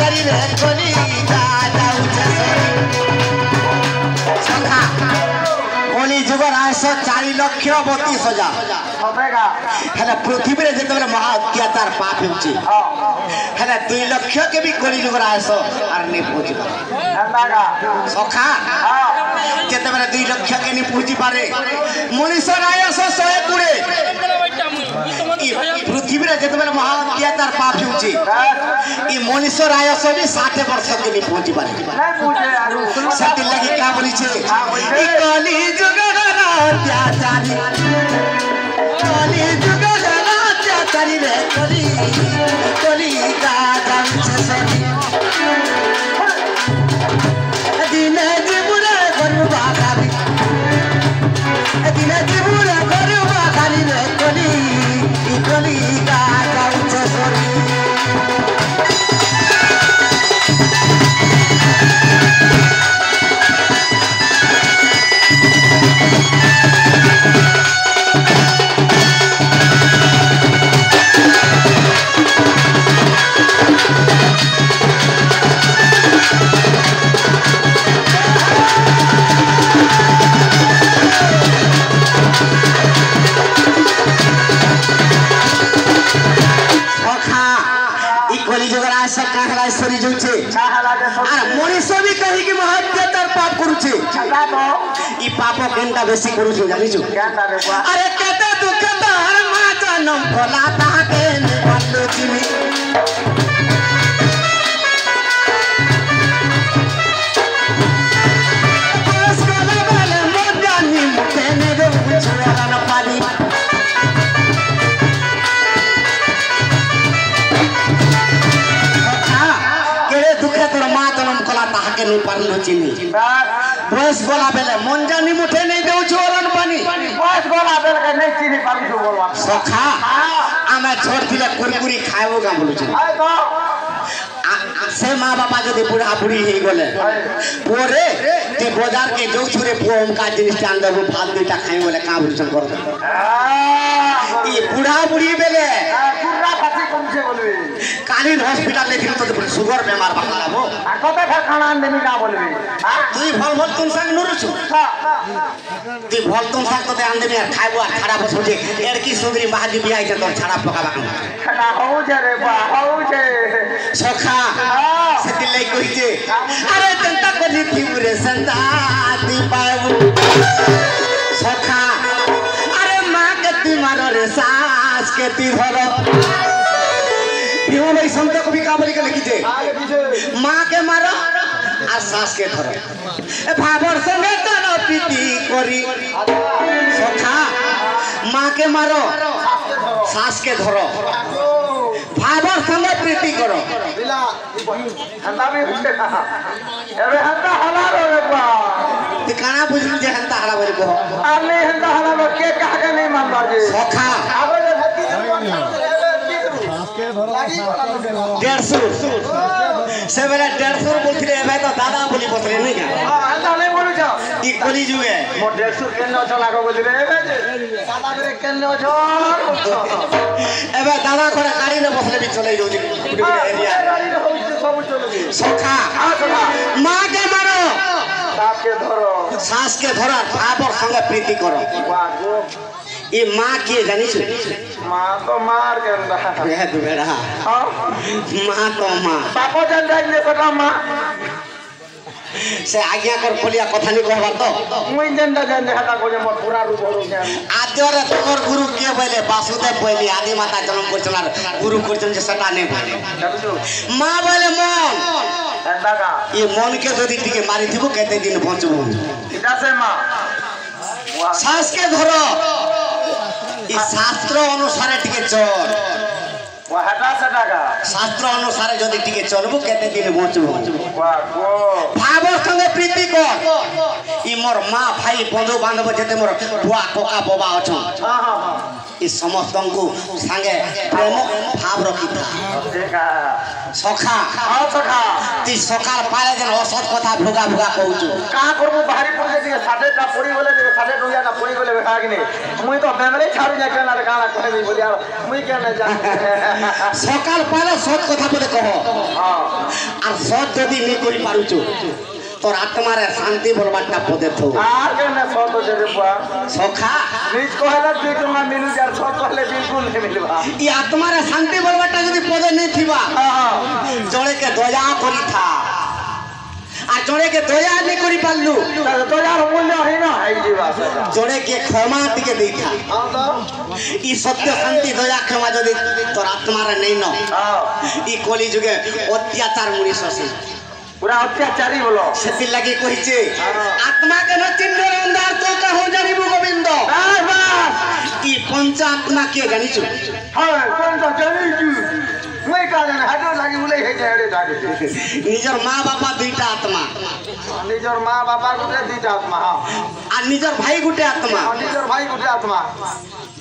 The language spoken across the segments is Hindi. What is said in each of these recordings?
शरीर कोली सखा कोली जुगर आयस 4,32,000 है पृथ्वी में जिते महा अत्याचार पाप हो 2 लक्ष के भी कोली जुगर आयस आर नहीं पहुंची पारे सखा जिते 2 लक्ष के नहीं पहुंची पारे मनुष्य आयस 120 पृथ्वी में जिते महा अत्याचार पाप हो मनुष्य आयस भी 60 वर्ष के नहीं पहुंची पारे से लगी क्या बोली कली जुगर अत्याचारी कली जुगर अत्याचारी रे कली कली दिने जीवुरे गरुबा खाली दिने जीवुरे गरुबा खाली रे कली कली मनुष्य भी कहीं की महत्याचार पाप करुचे ई पाप केनता बेसी करुछु जानिछु अरे केते दुख तार मा जनम भला ताके निबंध चिमी बस कला वाले मोजानी मुखे ने दे छुरा न पानी ताके नहीं पारलो चिनी बस गोला बेले मंजानी मुठे नहीं देउ छोरन पानी बस गोला बेले के नहीं चिनी पारछु बोलवा सखा आमे छोड़ दिले कुरकुरी खाइबो का बोलु छी से माँ बापा जदि बुढ़ा बुढ़ी ही गले पोरे ते बाजार के जो छुरे पोम का जिनिस टान देबो भात दुटा खाइ बोले का बुझन कर दे ई बुढ़ा बुढ़ी बेले पूरा फासी कम से बोलबे कालीन हॉस्पिटल लेकिन तो शुगर बीमार बाखला बो आ कते फर खाना आन देमी का बोलबे तुई भल भल तुम संग नुरुछु तुई भल तुम संग तो आन देमी खाइबो आ छाड़ा बसो जे एर की सुंदरी महादी बियाई के तो छाड़ा पकाबा खना हो जे रे बा हो जे सखा सेति लै कहि जे अरे तंता कोली थिबरे संता दी पाऊ सखा अरे मां के ती मारो रे सास के ती धरो यो भाई संत को भी का बोली के लिखी जे मां के मारो आ सास के धरो ए भाबर संगे तनो पीती करी सखा मां के मारो सास के धरो भाबर संगे प्रीति करो बिला हंता भी हुंडे एबे हंता हला रे बा ते काना बुझलु जे हंता हला बरे को आले हंता हला के कहा के नहीं मान बाजे सखा आबे जे हती के धरो 150 से बेला 150 बोलथिले एबे तो दादा बोली बसले नहीं का हंता नहीं बोलु छ ई कोली जुए मो 150 केन छ लागो बोलथिले एबे दादा रे केन छ एबे दादा करे गाड़ी ने बसले भी चले जाउ एरिया गाड़ी ने होइते सब चले सखा मां के मारो सास के धरो भाबर संगे प्रीति करो ये मां के जानी छु मां तो मार के अंदर ये दुबेड़ा हां मां तो मां पापा जान जाई ले बता मां से आज्ञा कर खोलिया कथा नहीं कहबार तो मुई जंदा जान हटा को जे मोर पूरा रूप हो गया आद्यर तोर गुरु के बोले वासुदेव बोली आदि माता जन्म करचनार गुरु करचन जे सटा नहीं भाले मां बोले मन एंदा का ये मन के जदी टिके मारी थिबो केते दिन पहुंचबो इदा से मां सास के धरो ई शास्त्र अनुसार टिके चल वा हटा सटा का शास्त्र अनुसार जदी टिके चलबो केते दिन पहुंचबो वाह गो भावर संगे प्रीति कर ई मोर मां भाई बंधु बांधव जते मोर बुआ कोका बोबा अछन हां हां इ समस्त को संगे प्रेम भाव रखी था सखा हां सखा ती सकाल पाले जन असत कथा भोगा भोगा कहूछु का करबो बाहरी पड़े जे साडे ता पड़ी बोले जे साडे रुया ना पड़ी बोले बेखा कि नहीं मुई तो फैमिली छाड़ी जा केना गाना कहबी बोलिया मुई केना जान सकाल पाले सत कथा बोले कह हां আর সৎ যদি নি করি পারুছো তোর আত্মারে শান্তি বলবারটা পদে থো আর কেন সত দেবে পা সখা নিজ কহলা তুই তোমা মিলু যার সত কহলে বিলকুল নে মিলবা ই আত্মারে শান্তি বলবারটা যদি পদে নেই থিবা জড়ে কে দয়া করি থা আর জড়ে কে দয়া নি করি পারলু দয়ার মূল্য হয় না হাই দিবা জড়ে কে ক্ষমা দিকে দেই থা हां तो ই সত্য শান্তি দয়া ক্ষমা যদি তোর আত্মারে নেই ন हां ই কলি যুগে অত্যাচার মনিষ আছে पूरा अत्याचारी बोलो সেতি লাগি কইছে আত্মা কেন চিহ্ন অন্ধার তো কহ জানিব গোবিন্দ বাস ই পঞ্চ আত্মা কে জানিছো हां कोन तो जानी तू मुई का जाने हाडो लागि बोले हे जाडे डाके নিজের মা বাবা দুইটা আত্মা निजर मां बाबा गुटे दीटा आत्मा हां আর নিজের ভাই গুটে আত্মা निजर भाई गुटे आत्मा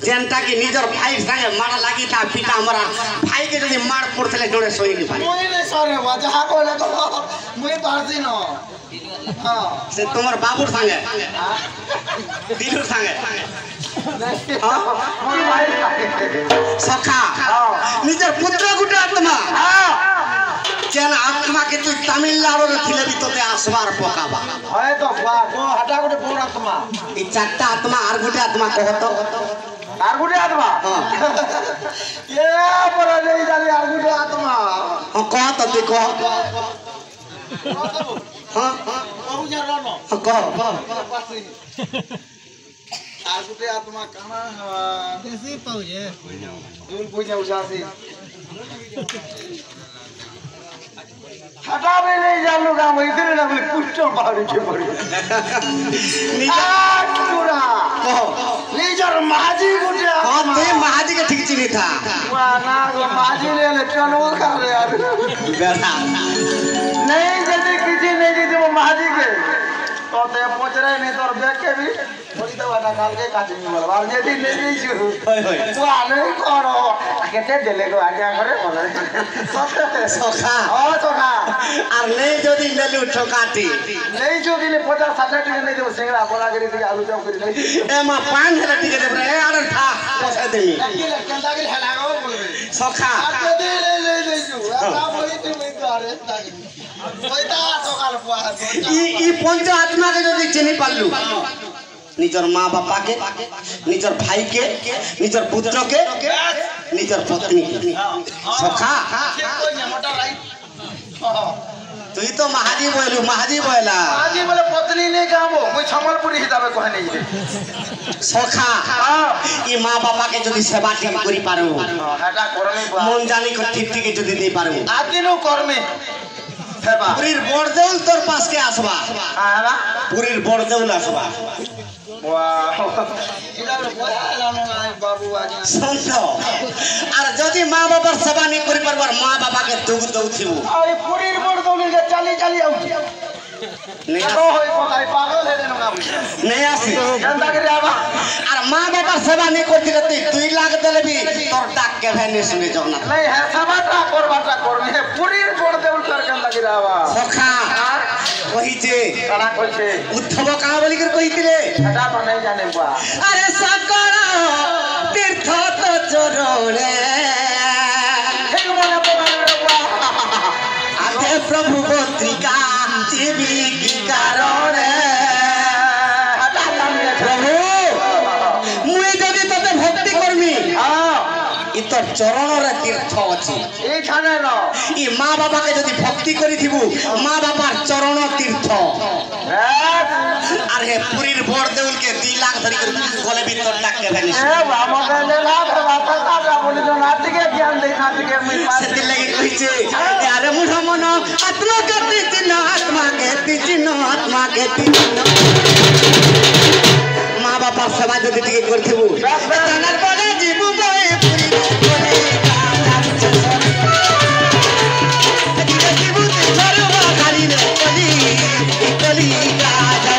যেনটা কি নিজের ভাই সঙ্গে মারা লাগি তা পিতা আমরা ভাইকে যদি মার পড়তলে জোরে সইনি পারে मुई ने सरे वजह कोले तो मुई पारसी न हां সে তোমার বাবুর সঙ্গে দিলুর সঙ্গে मुई भाई সখা নিজের পুত্র গুটে আত্মা যেন আত্মাকে তুই তামিলনাড়ুর থিলে ভিতরে আসবার পকাবা হয় তো को हटा गुटे बोर आत्मा এই চারটা আত্মা আর গুটে আত্মা কহতো আর গুটে আত্मा ये पर नहीं जानी আর গুটে आत्मा কহ তো তুই কহ হ্যাঁ कहू जा रनो কহ আর গুটে आत्मा काना देसी पाउजे दूर पूजा उजासी हटा भी नहीं जानू काम इतने ना बोले कुछ पहाड़ी के पड़ी पूरा निजर महाजी गुटे हाँ ते महाजी के ठीक चिनी था वाह ना वो महाजी ने चलो खा रहे यार बेटा नहीं जल्दी किसी नहीं जीते वो महाजी के तो ते पूछ रहे नहीं तो बैठ के भी थोड़ी तो वाला काल के काट नहीं बोल बार यदि नहीं शुरू वो आने करो कहते दिले को आगे करे बोले सखा ओ सखा আর নেই যদি নেলু ঠকাটি नहीं जो दिले 50-60 टिके नहीं दे सिंगड़ा बोला करी दिए आलू चप करी नहीं এ মা 5000 টিকে দেব এ আর থা পয়সা দেমি लकी लक्कंदा के हलागो बोलबे সখা आके दे ले जो आ बोली तुम नहीं करे ताकि ওইটা সকাল পোয়া ই পঞ্চ আত্মাকে যদি চিনি পারলু নিজের মা বাবাকে নিজের ভাইকে নিজের পুত্রকে নিজের পত্নীকে সখা তুই তো মাহাজি বইলু মাহাজি বইলা আজি বলে পত্নী নেই কামো মই সম্বলপুরি হিসাবে কহে নেই সখা ই মা বাবাকে যদি সেবা ঠিক করি পারো এটা করনি মন জানি ঠিক ঠিক যদি দেই পারো আদিনো কর্মে সেবা পুরীর বড়দেউল তোর পাশকে আসবা আরা পুরীর বড়দেউল আসবা ওয়াও এটা বলানো নাই বাবু আগে শুনছো আর যদি মা বাবার সেবা নি করি পারবার মা বাবাকে দুধ দউছিবু আরে পুরীর বড় দৌলিকে চালি চালি আউছি তো হই কোথায় পাগল হে দেন কাম নেই আসি জানতা করে আবা আর মা বাবার সেবা নি করতে তুই 2 লাখ দেলবি তোর ডাক কে ভেনে শুনে জগন্নাথ নাই হ্যাঁ সেবাটা করবে পুরীর বড় দেউল কার কান্দা করে আবা সখা কইছে কানা কইছে উদ্ধব কাহা বলি করে কইতিলে এটা তো নাই জানে বা আরে সকল তীর্থ তো চরণে ঠিক মনে পড়ে বা আগে প্রভু পত্রিকা জীবি কি কারণে প্রভু মুই যদি তোতে ভক্তি করমি ই তোর চরণরে তীর্থ আছে এইখানে ন ই মা বাবাকে যদি ভক্তি করি থিবু মা বাবার চরণ তীর্থ আর হে পুরীর বড় দেউলকে 2 লাখ ধরি করে গলে ভিতর ডাককে ভেনিস এ বাবা নে লাখ বাতা তা বলি তো নাতিকে জ্ঞান দেই নাতিকে মই পাস সেতি লাগি কইছে আরে মুঠ মন আত্মকে চিহ্ন আত্মাকে চিহ্ন আত্মাকে চিহ্ন মা বাবার সেবা যদি টিকে করথিবু জানার পরে জীবু গয়ে পুরী বলে কাছে জীবু সর্ব খালি রে কলি কলি কাছে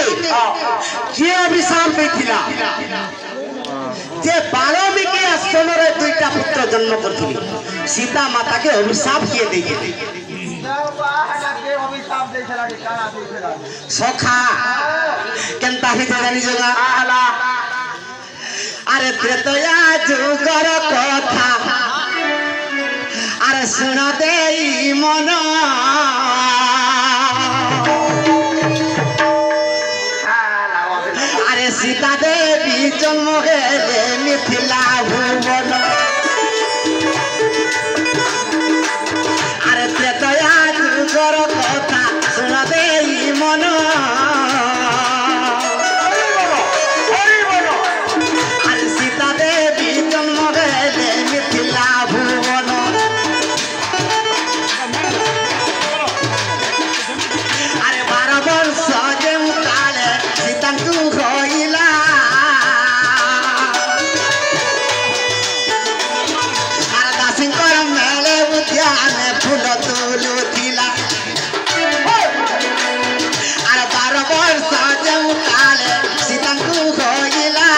के के अभिशाप देथिला जे बाल्मीकि आश्रम रे दुईटा पुत्र जन्म करथिले सीता माता के अभिशाप किए देथिले सखा केनता हे जानी जगा आला अरे त्रेतया जुगर कथा अरे सुन देई मन अरे सीता देवी जन्म हेले मिथिला भुवन अरे त्रेतया जुगर कथा सुन देई मन अरे सीता देवी जन्म हेले मिथिला भुवन अरे 12 वर्ष जेउ काले सीता तू होइला अरे दासिंकर मेले उद्यान फूल तुलुथिला अरे 12 वर्ष जेउ काले सीता तू होइला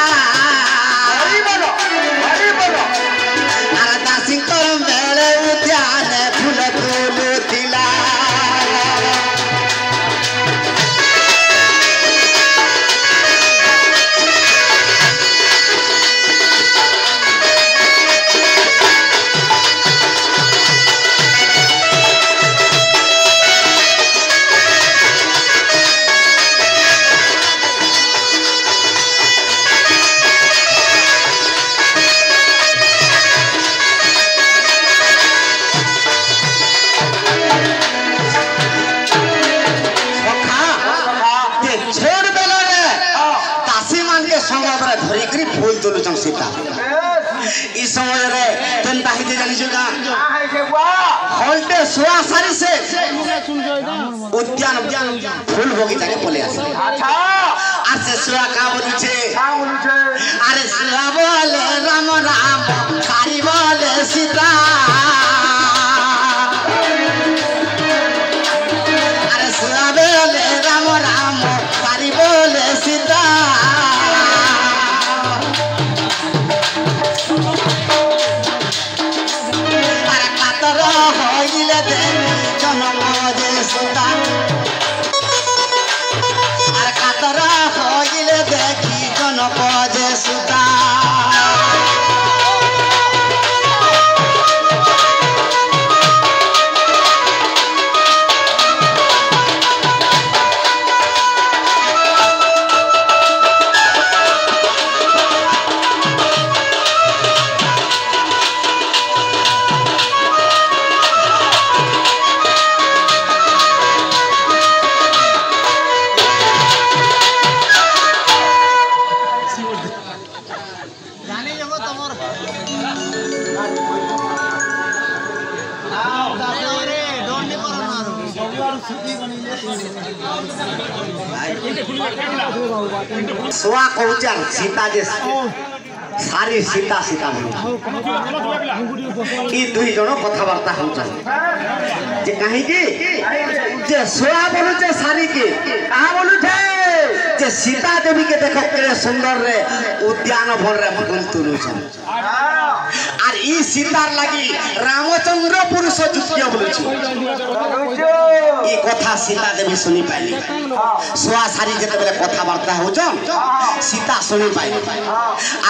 अरे दासिंकर मेले उद्यान फूल तुलुथिला धरिकरी फूल तुलुचन सीता ई समय रे केनता हिते जानि जगा हल्टे सुआ सारी से उद्यान फूल बगीचा के पले आसे अच्छा आ से सुआ का बोलुछे अरे सुआ बोले राम राम सारी बोले सीता अरे सुआ बोले राम राम सारी बोले सीता सुआ कहूचा सीता जे सारी सीता सीता ई दुई जण कथावार्ता होचा जे काहे की जे सुआ बोलुचे सारी के कहा बोलुचे जे सीता देवी के देखो केरे सुंदर रे उद्यान भर रे फूल तुलुछन आर ई सीतार लागि रामचंद्र पुरुष जुटिया बोलुछु ई कथा सीता देवी सुनी पाइली सुआ सारी जते बेले कथावार्ता होचन सीता सुनी पाइली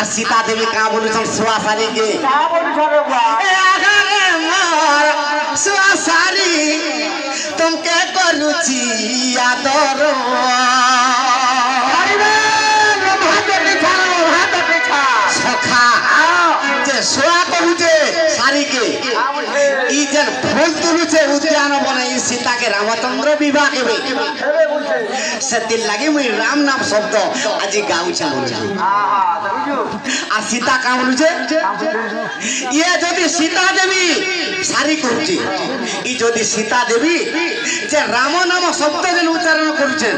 आ सीता देवी का बोलुछन सुआ सारी के का बोलुछन ए आगे मोर सुआ सारी तुमके करूची आदर अरे हाथ पीछा सखा जे सुआ कहूचे सारी के ई जन फूल तुलुचे उद्यान बने ई सीता के रामचंद्र विवाह केबे सेतिल लागि मुई राम नाम शब्द आज गाउछा आ सीता का बोलुचे ये जदि सीता देवी सारी कहूचे ई जदि सीता देवी जे राम नाम शब्द जन उच्चारण करूचे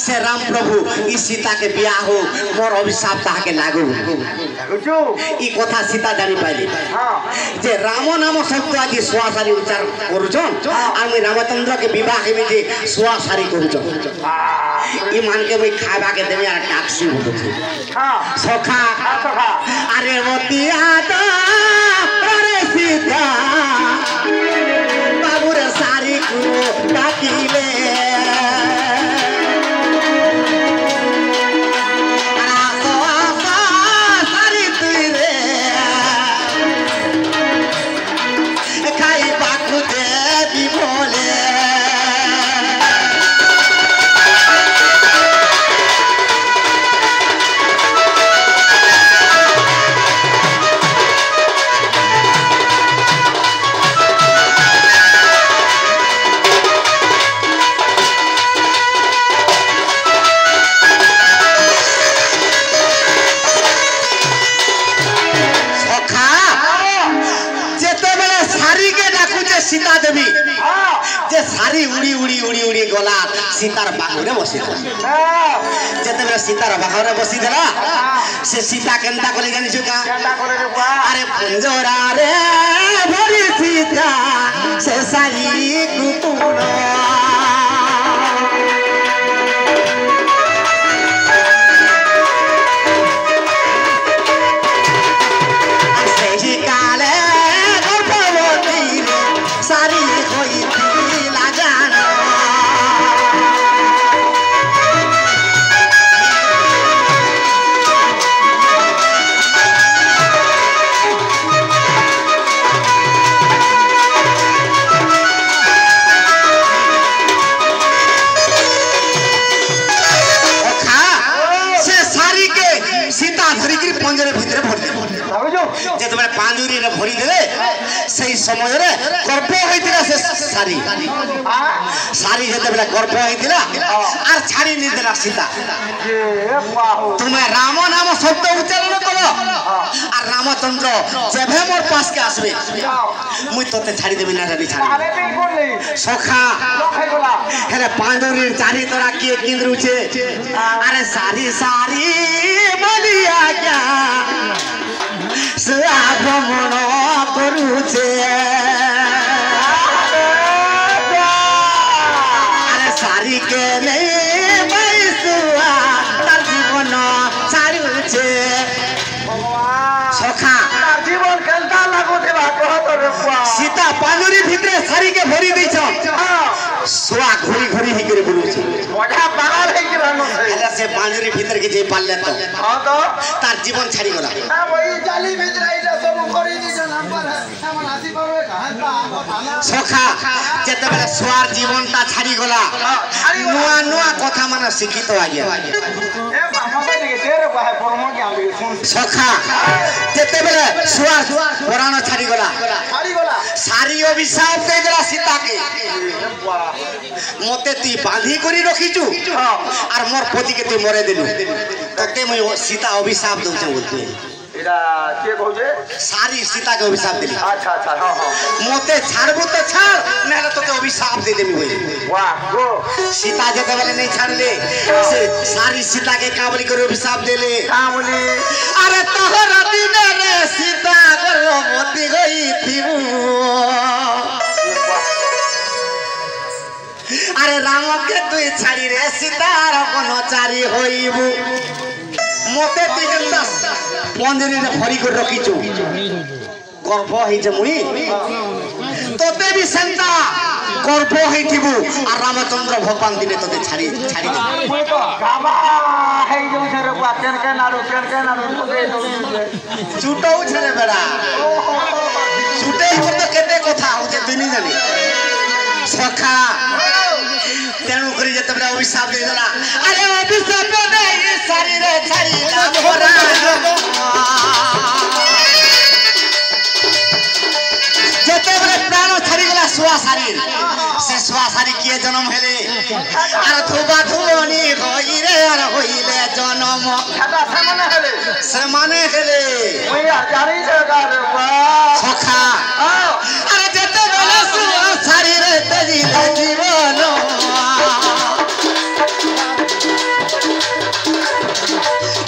से राम प्रभु ई सीता के बियाह हो मोर अभिशाप ताहा के लागू ई कथा सीता जानी पाइली जे राम नाम शब्द आज सुआ सारी उच्चारण करूछन आ रामचंद्र के विवाह में जे सुआ सारी करूछन ई मान के मैं खावा के देवे यार टैक्सी होतो हां सखा सखा अरे मोतिया तो अरे सीता बाबू रे सारी को डाकिले सीता देवी जे सारी उड़ी उड़ी उड़ी उड़ी गला सीतार बाहुरे बसी जेते बेला सीतार बाहुरे बसी देला से सीता केनता कोले जानि छु का केनता कोले रे बुआ अरे पंजरा रे भरी सीता से सारी कुपुनो যেতবে পাঁজুরি রে ভরি দেলে সেই সময় রে গর্ভ হইতিলা সে সারি সারি যেতবে গর্ভ হইতিলা আর ছাড়ি নি দেলা সীতা তুমি রাম নাম শব্দ উচ্চারণ করো আর রামচন্দ্র যেভে মোর পাশকে আসবে মুই তোতে ছাড়ি দেবি না জানি ছাড়ি সখা হেলে পাঁজুরির চারি তোরা কি কিন্দ্রুছে আরে সারি সারি বলিয়া গা ভ্রমণ করুছে আরে সারিকে নেই বাইসুয়া তার জীবন ছাড়ুছে সখা তার জীবন কেনতা লাগুছে বা কত রে বুয়া সীতা পানুরি ভিতরে সারিকে ভরি দিছ সোয়া ঘুরি ঘুরি হি করে বলুছে মজা পাগল হই কি রানো হেলা সে পানুরি ভিতরে কে যে পারলে তো हां तो তার জীবন ছাড়ি গলা না ওই জালি ভিতরে আইলা সব করি দিছ নাম্বার আমার হাসি পাবে কাহাতা আমো থানা সখা যেতবেলে সোয়ার জীবনটা ছাড়ি গলা নুয়া নুয়া কথা মানে শিখিত আগে এ বাবা কে তেরে বাহে পরম কি আমি শুন সখা যেতবেলে সোয়ার পুরানো ছাড়ি গলা সারি অভিশাপ দেই গলা সীতাকে মতে তুই বাঁধি করি রখিছু আর মোর পতিকে তুই মরে দিলু তোতে মই সীতা অভিশাপ দউছ বলতে এরা কে কইছে সারি সীতাকে অভিশাপ দিলি আচ্ছা আচ্ছা হ্যাঁ হ্যাঁ মতে ছাড়বো তো ছাড় নাহলে তোকে অভিশাপ দিয়ে দেবি বই वाह गो सीता যেতবেলে নেই ছাড়লে সে সারি সীতাকে কাবলি করে অভিশাপ দিলে কাবলি আরে তোহর দিনে রে সীতা গর্ভবতী হইতিবু আরে রামকে তুই ছাড়ি রে সীতার বনচারী হইবু মতে তুই কেনতা পঞ্জরিরে ভরি করে রখিছু গর্ভ হইছে মুই তোতে বি সেন্তা গর্ভ হইতিবু আর রামচন্দ্র ভগবান দিনে তোতে ছাড়ি ছাড়ি দে মই তো গাবা হেই যাউছে রে বুয়া কেন নাড়ু তোকে ছুটাও ছেড়ে বেড়া ছুটেই করতে কেতে কথা হচ্ছে তুই নি জানি সখা তেণু করে যেতবেলে অভিশাপ দিয়ে দেলা আরে অভিশাপ দেই সারি রে ছাড়ি মোরা যেতবেলে প্রাণ ছাড়ি গলা সোয়া সারি সে সোয়া সারি কিয়ে জন্ম হেলে আর ধুবা ধুবনি হইরে আর হইলে জন্ম খাতা সমানে হেলে ওই জানি জায়গা রে বুয়া সখা আরে যেতবেলে সোয়া সারি রে তেজিলে জীবন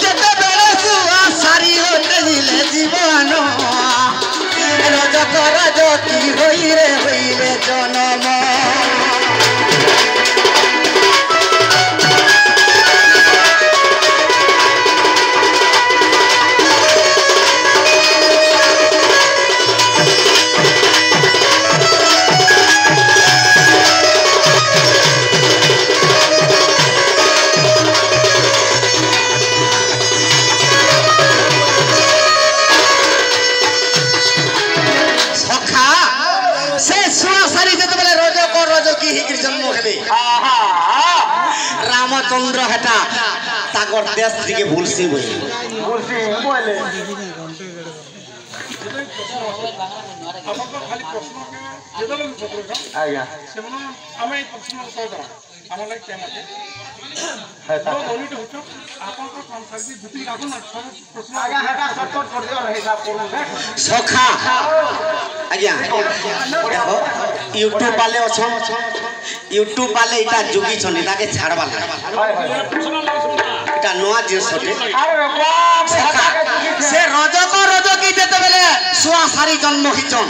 যেতবেলে সোয়া সারি ও তেজিলে জীবন রজকর জ্যোতি হইরে হইলে জনম তাগর দেশ থেকে ভুলছি বই বলছি বলে আজ্ঞা সখা আজ্ঞা দেখো ইউটিউব বালে অছন ইউটিউব বালে এটা যোগী ছন এটাকে ছাড়বা এটা নয়া জিনিসটে সে রজকি যেতবেলে শুয়া সারি জন্ম হিচন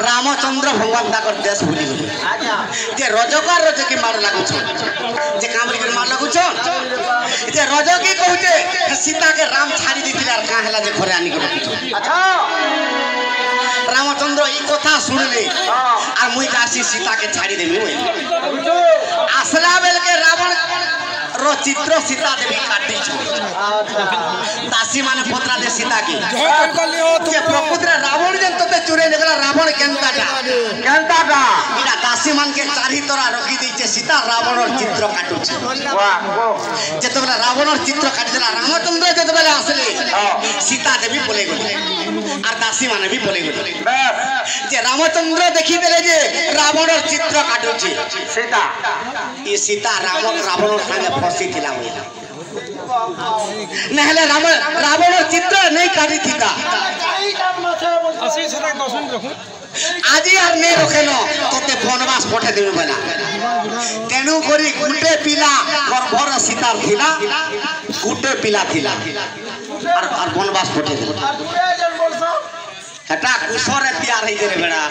রামচন্দ্র ভগবান তাকর দেশ ভুলি গলে যে রজকি মার লাগুছন যে কামরি করে মার লাগুছন যে রজকি কହୁছে সীতাকে রাম ছাড়ি দিছিল আর কা হেলা যে ঘরে আনি করে আচ্ছা রামচন্দ্র এই কথা শুনলে আর মুই কাশি সীতাকে ছাড়ি দেবি আসলা বেলকে রাবণ रो चित्र सीता देवी काटी छ दासी माने पत्रा दे सीता की जे प्रपुत्र रावण जन तते चुरे निकला रावण केनताटा इरा दासी मान के चारि तोरा रखी दै छे सीता रावणर चित्र काटु छ वाह जेतबेला रावणर चित्र काटि देला रामचंद्र जेतबेला आसले सीता देवी बोले गले आर दासी माने भी बोले गले जे रामचंद्र देखि देले जे रावणर चित्र काटु छ सीता ई सीता रावणर संगे फसी थिला होइला नहले रावणर चित्र नहीं काटी थिता আজি আর নে রখেনো তোতে বনবাস পঠে দেবে বলা তেনু করি গুটে পিলা গর্ভর সীতার থিলা গুটে পিলা থিলা আর বনবাস পঠে দেবে এটা কুশরে প্যার হইছে রে বেড়া